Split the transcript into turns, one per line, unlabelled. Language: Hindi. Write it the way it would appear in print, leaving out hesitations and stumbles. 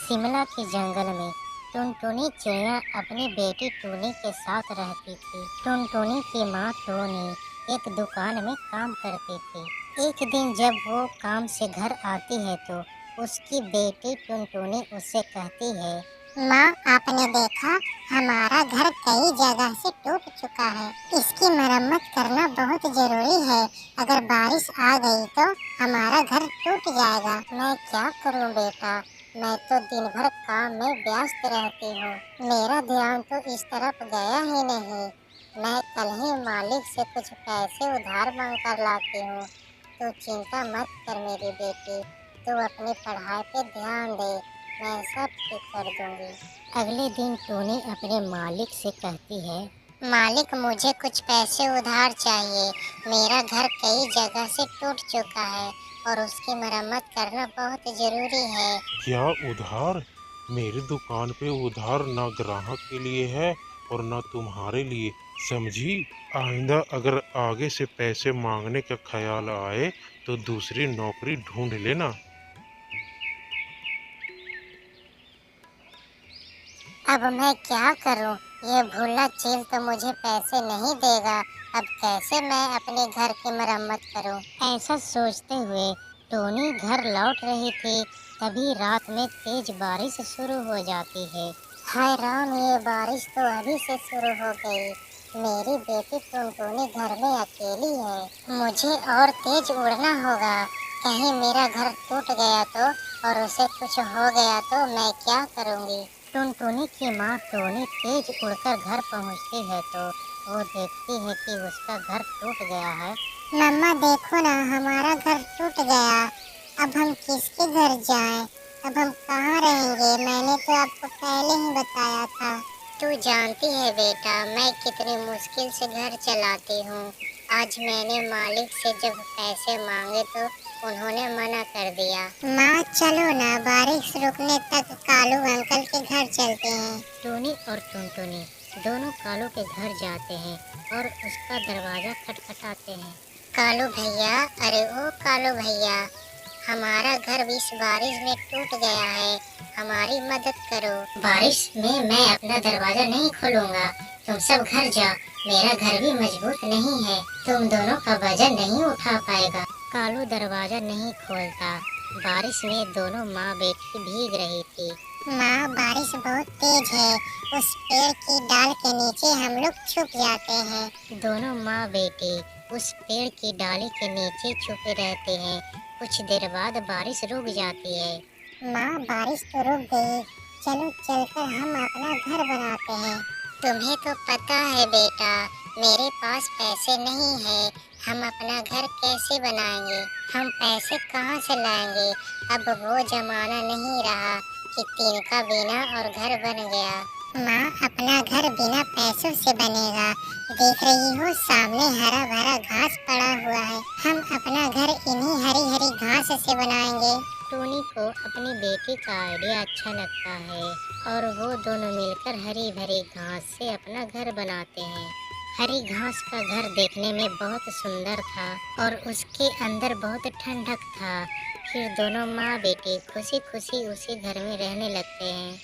शिमला के जंगल में टुनटुनी चिड़िया अपनी बेटी टूनी के साथ रहती थी। टुनटुनी की माँ टूनी एक दुकान में काम करती थी। एक दिन जब वो काम से घर आती है तो उसकी बेटी टुनटुनी उससे कहती है,
माँ, आपने देखा, हमारा घर कई जगह से टूट चुका है। इसकी मरम्मत करना बहुत जरूरी है। अगर बारिश आ गई तो हमारा घर टूट जाएगा।
मैं क्या करूँ बेटा, मैं तो दिन भर काम में व्यस्त रहती हूँ। मेरा ध्यान तो इस तरफ गया ही नहीं। मैं कल ही मालिक से कुछ पैसे उधार मांग कर लाती हूँ। तू चिंता मत कर मेरी बेटी, तू अपनी पढ़ाई पे ध्यान दे, मैं सब ठीक कर दूंगी। अगले दिन टूनी अपने मालिक से कहती है,
मालिक, मुझे कुछ पैसे उधार चाहिए। मेरा घर कई जगह से टूट चुका है और उसकी मरम्मत करना बहुत जरूरी है।
क्या उधार? मेरी दुकान पे उधार ना ग्राहक के लिए है और ना तुम्हारे लिए, समझी? आइंदा अगर आगे से पैसे मांगने का ख्याल आए तो दूसरी नौकरी ढूंढ लेना।
अब मैं क्या करूं? ये भोला चील तो मुझे पैसे नहीं देगा। अब कैसे मैं अपने घर की मरम्मत करूं? ऐसा सोचते हुए टोनी घर लौट रही थी। तभी रात में तेज बारिश शुरू हो जाती है। हाय राम, ये बारिश तो अभी से शुरू हो गई। मेरी बेटी टुनटुनी घर में अकेली है। मुझे और तेज उड़ना होगा। कहीं मेरा घर टूट गया तो और उसे कुछ हो गया तो मैं क्या करूंगी? टुनटुनी की माँ टोनी तेज उड़कर घर पहुँचती है तो वो देखती है कि उसका घर टूट गया है।
मम्मा, देखो ना, हमारा घर टूट गया। अब हम किसके घर जाएं? अब हम कहाँ रहेंगे? मैंने तो आपको पहले ही बताया था।
तू जानती है बेटा, मैं कितनी मुश्किल से घर चलाती हूँ। आज मैंने मालिक से जब पैसे मांगे तो उन्होंने मना कर दिया।
माँ, चलो ना, बारिश रुकने तक कालू अंकल के घर चलते हैं।
टोनी और टुनटुनी दोनों कालू के घर जाते हैं और उसका दरवाजा खटखटाते हैं। कालू भैया, अरे ओ कालू भैया, हमारा घर इस बारिश में टूट गया है, हमारी मदद करो। बारिश में मैं अपना दरवाजा नहीं खोलूंगा, तुम सब घर जाओ। मेरा घर भी मजबूत नहीं है, तुम दोनों का वजन नहीं उठा पाएगा। कालू दरवाजा नहीं खोलता। बारिश में दोनों माँ बेटी भीग रही थी।
माँ, बारिश बहुत तेज है। उस पेड़ की डाल के नीचे हम लोग छुप जाते हैं।
दोनों माँ बेटी उस पेड़ की डाली के नीचे छुपे रहते हैं। कुछ देर बाद बारिश रुक जाती है।
माँ, बारिश तो रुक गई। चलो चलकर हम अपना घर बनाते हैं।
तुम्हें तो पता है बेटा, मेरे पास पैसे नहीं है। हम अपना घर कैसे बनाएंगे? हम पैसे कहाँ से लाएंगे? अब वो जमाना नहीं रहा कि टीन का बिना और घर बन गया।
माँ, अपना घर बिना पैसों से बनेगा। देख रही हो, सामने हरा भरा घास पड़ा हुआ है। हम अपना घर इन्हीं हरी हरी घास से बनाएंगे।
टोनी को अपनी बेटी का आइडिया अच्छा लगता है और वो दोनों मिलकर हरी भरी घास से अपना घर बनाते हैं। हरी घास का घर देखने में बहुत सुंदर था और उसके अंदर बहुत ठंडक था। फिर दोनों माँ बेटी खुशी खुशी उसी घर में रहने लगते हैं।